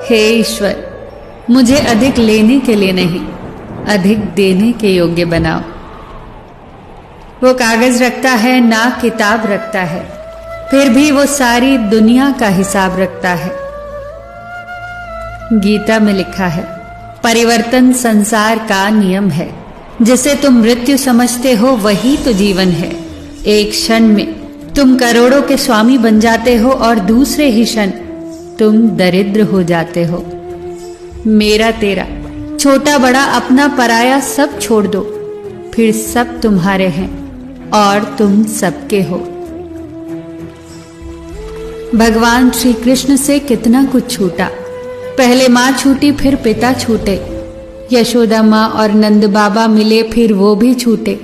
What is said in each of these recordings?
हे ईश्वर, मुझे अधिक लेने के लिए नहीं, अधिक देने के योग्य बनाओ। वो कागज रखता है ना किताब रखता है, फिर भी वो सारी दुनिया का हिसाब रखता है। गीता में लिखा है, परिवर्तन संसार का नियम है। जिसे तुम मृत्यु समझते हो वही तो जीवन है। एक क्षण में तुम करोड़ों के स्वामी बन जाते हो और दूसरे ही क्षण तुम दरिद्र हो जाते हो। मेरा तेरा, छोटा बड़ा अपना पराया सब छोड़ दो, फिर सब तुम्हारे हैं और तुम सबके हो। भगवान श्री कृष्ण से कितना कुछ छूटा। पहले माँ छूटी, फिर पिता छूटे। यशोदा माँ और नंद बाबा मिले, फिर वो भी छूटे।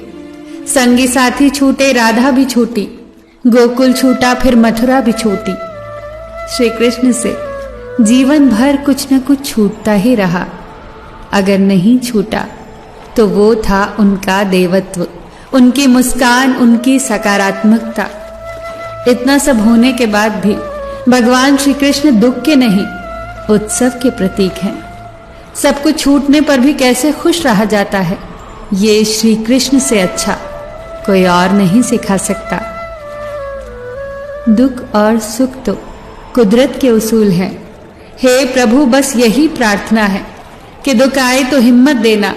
संगी साथी छूटे, राधा भी छूटी। गोकुल छूटा, फिर मथुरा भी छूटी। श्री कृष्ण से जीवन भर कुछ न कुछ छूटता ही रहा। अगर नहीं छूटा तो वो था उनका देवत्व, उनकी मुस्कान, उनकी सकारात्मकता। इतना सब होने के बाद भी भगवान श्री कृष्ण दुख के नहीं, उत्सव के प्रतीक हैं। सब कुछ छूटने पर भी कैसे खुश रहा जाता है, ये श्री कृष्ण से अच्छा कोई और नहीं सिखा सकता। दुख और सुख तो कुदरत के उसूल हैं। हे प्रभु, बस यही प्रार्थना है कि दुख आए तो हिम्मत देना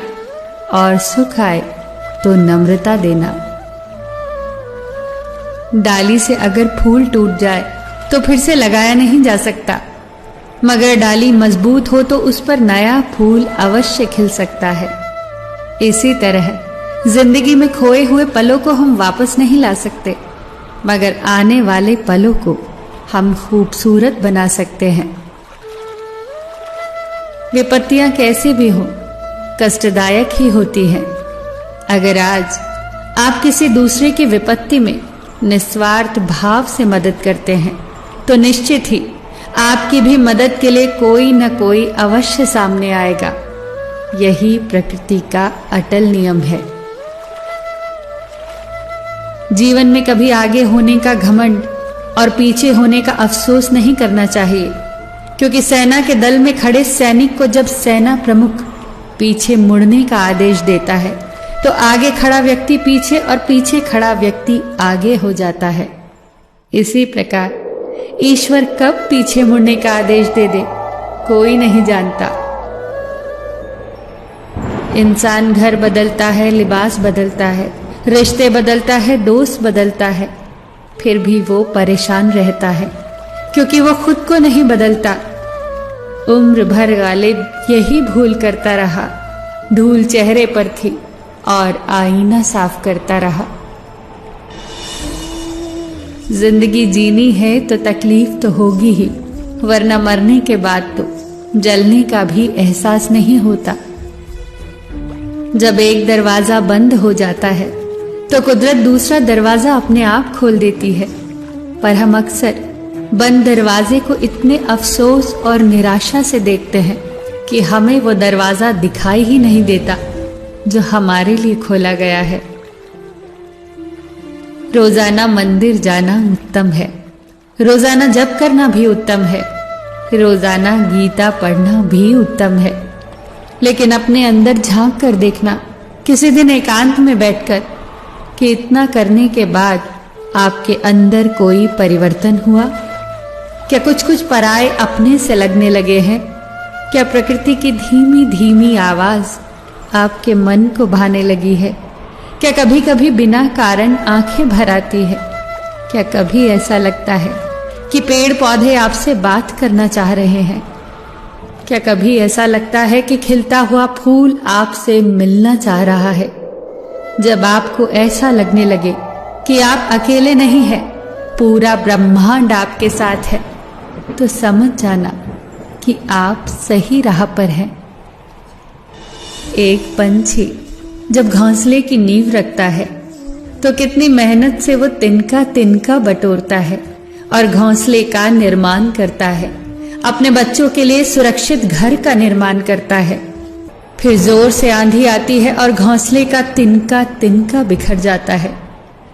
और सुख आए तो नम्रता देना। डाली से अगर फूल टूट जाए तो फिर से लगाया नहीं जा सकता, मगर डाली मजबूत हो तो उस पर नया फूल अवश्य खिल सकता है। इसी तरह जिंदगी में खोए हुए पलों को हम वापस नहीं ला सकते, मगर आने वाले पलों को हम खूबसूरत बना सकते हैं। विपत्तियां कैसी भी हो, कष्टदायक ही होती हैं। अगर आज आप किसी दूसरे की विपत्ति में निस्वार्थ भाव से मदद करते हैं तो निश्चित ही आपकी भी मदद के लिए कोई न कोई अवश्य सामने आएगा। यही प्रकृति का अटल नियम है। जीवन में कभी आगे होने का घमंड और पीछे होने का अफसोस नहीं करना चाहिए, क्योंकि सेना के दल में खड़े सैनिक को जब सेना प्रमुख पीछे मुड़ने का आदेश देता है तो आगे खड़ा व्यक्ति पीछे और पीछे खड़ा व्यक्ति आगे हो जाता है। इसी प्रकार ईश्वर कब पीछे मुड़ने का आदेश दे दे, कोई नहीं जानता। इंसान घर बदलता है, लिबास बदलता है, रिश्ते बदलता है, दोस्त बदलता है, फिर भी वो परेशान रहता है क्योंकि वो खुद को नहीं बदलता। उम्र भर गालिब यही भूल करता रहा, धूल चेहरे पर थी और आईना साफ करता रहा। जिंदगी जीनी है तो तकलीफ तो होगी ही, वरना मरने के बाद तो जलने का भी एहसास नहीं होता। जब एक दरवाजा बंद हो जाता है तो कुदरत दूसरा दरवाजा अपने आप खोल देती है, पर हम अक्सर बंद दरवाजे को इतने अफसोस और निराशा से देखते हैं कि हमें वो दरवाजा दिखाई ही नहीं देता जो हमारे लिए खोला गया है। रोजाना मंदिर जाना उत्तम है, रोजाना जप करना भी उत्तम है, रोजाना गीता पढ़ना भी उत्तम है, लेकिन अपने अंदर झांक कर देखना किसी दिन एकांत में बैठकर कि इतना करने के बाद आपके अंदर कोई परिवर्तन हुआ। क्या कुछ कुछ पराये अपने से लगने लगे हैं? क्या प्रकृति की धीमी धीमी आवाज आपके मन को भाने लगी है? क्या कभी कभी बिना कारण आंखें भर आती है? क्या कभी ऐसा लगता है कि पेड़ पौधे आपसे बात करना चाह रहे हैं? क्या कभी ऐसा लगता है कि खिलता हुआ फूल आपसे मिलना चाह रहा है? जब आपको ऐसा लगने लगे कि आप अकेले नहीं हैं, पूरा ब्रह्मांड आपके साथ है, तो समझ जाना कि आप सही राह पर हैं। एक पंछी जब घोंसले की नींव रखता है तो कितनी मेहनत से वो तिनका तिनका बटोरता है और घोंसले का निर्माण करता है, अपने बच्चों के लिए सुरक्षित घर का निर्माण करता है। फिर जोर से आंधी आती है और घोंसले का तिनका तिनका बिखर जाता है,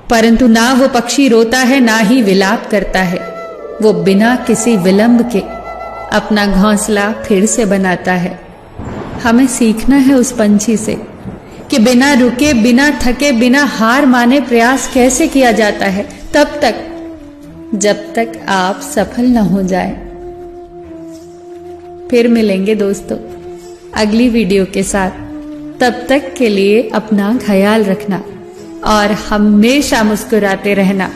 परंतु ना वो पक्षी रोता है ना ही विलाप करता है। वो बिना किसी विलंब के अपना घोंसला फिर से बनाता है। हमें सीखना है उस पंछी से कि बिना रुके, बिना थके, बिना हार माने प्रयास कैसे किया जाता है, तब तक जब तक आप सफल न हो जाए। फिर मिलेंगे दोस्तों अगली वीडियो के साथ। तब तक के लिए अपना ख्याल रखना और हमेशा मुस्कुराते रहना।